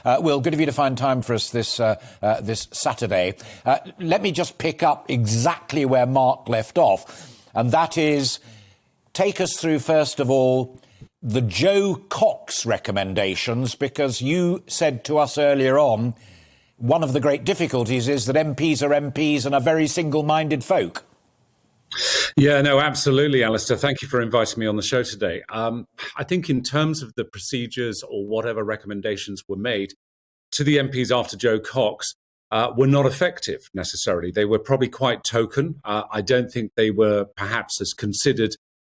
Will, good of you to find time for us this Saturday. Let me just pick up exactly where Mark left off, and that is, take us through, first of all, the Joe Cox recommendations, because you said to us earlier on, one of the great difficulties is that MPs are MPs and are very single-minded folk. Yeah, no, absolutely, Alistair. Thank you for inviting me on the show today. I think in terms of the procedures or whatever recommendations were made to the MPs after Joe Cox were not effective necessarily. They were probably quite token. I don't think they were perhaps as considered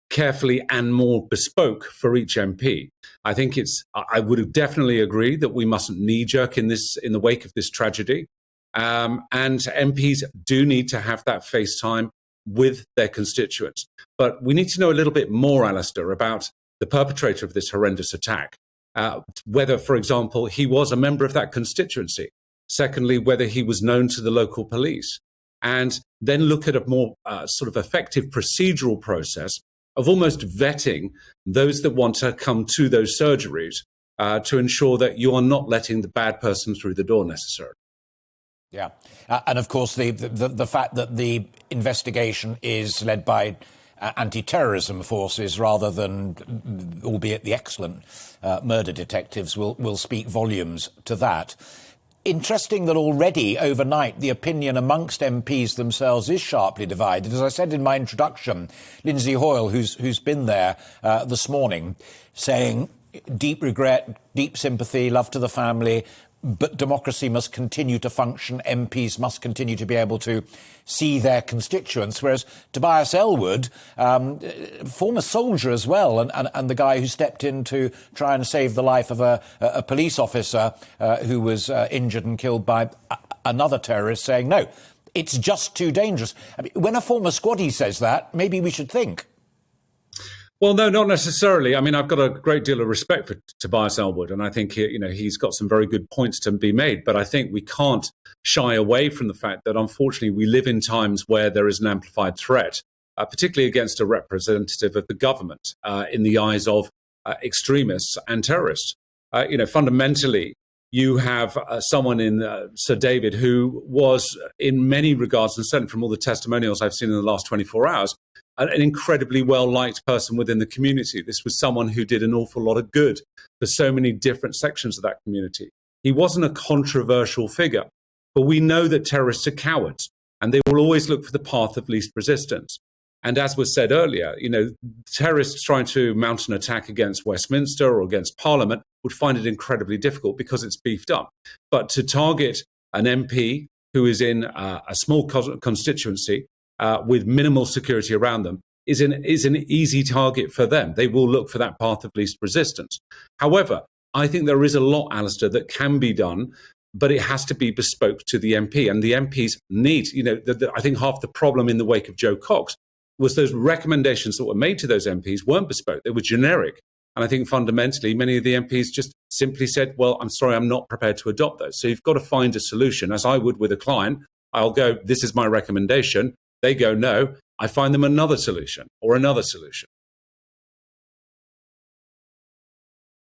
carefully and more bespoke for each MP. I think I would definitely agree that we mustn't knee-jerk in the wake of this tragedy. And MPs do need to have that face time with their constituents. But we need to know a little bit more, Alistair, about the perpetrator of this horrendous attack. Whether, for example, he was a member of that constituency. Secondly, whether he was known to the local police. And then look at a more sort of effective procedural process of almost vetting those that want to come to those surgeries to ensure that you are not letting the bad person through the door necessarily. Yeah. And of course, the fact that the investigation is led by anti-terrorism forces rather than, albeit the excellent murder detectives, will speak volumes to that. Interesting that already overnight the opinion amongst MPs themselves is sharply divided. As I said in my introduction, Lindsay Hoyle, who's been there this morning, saying deep regret, deep sympathy, love to the family, but democracy must continue to function. MPs must continue to be able to see their constituents. Whereas Tobias Ellwood, former soldier as well, and the guy who stepped in to try and save the life of a police officer who was injured and killed by another terrorist, saying, no, it's just too dangerous. I mean, when a former squaddie says that, maybe we should think. Well, no, not necessarily. I mean, I've got a great deal of respect for Tobias Ellwood, and I think he's got some very good points to be made. But I think we can't shy away from the fact that, unfortunately, we live in times where there is an amplified threat, particularly against a representative of the government, in the eyes of extremists and terrorists. Fundamentally, you have someone in Sir David who was, in many regards, and certainly from all the testimonials I've seen in the last 24 hours, an incredibly well-liked person within the community. This was someone who did an awful lot of good for so many different sections of that community. He wasn't a controversial figure, but we know that terrorists are cowards, and they will always look for the path of least resistance. And as was said earlier, terrorists trying to mount an attack against Westminster or against Parliament would find it incredibly difficult because it's beefed up. But to target an MP who is in a small constituency with minimal security around them is an easy target for them. They will look for that path of least resistance. However, I think there is a lot, Alistair, that can be done, but it has to be bespoke to the MP. And the MPs need, I think half the problem in the wake of Joe Cox was those recommendations that were made to those MPs weren't bespoke. They were generic. And I think fundamentally, many of the MPs just simply said, well, I'm sorry, I'm not prepared to adopt those. So you've got to find a solution. As I would with a client, I'll go, this is my recommendation. They go, no, I find them another solution or another solution.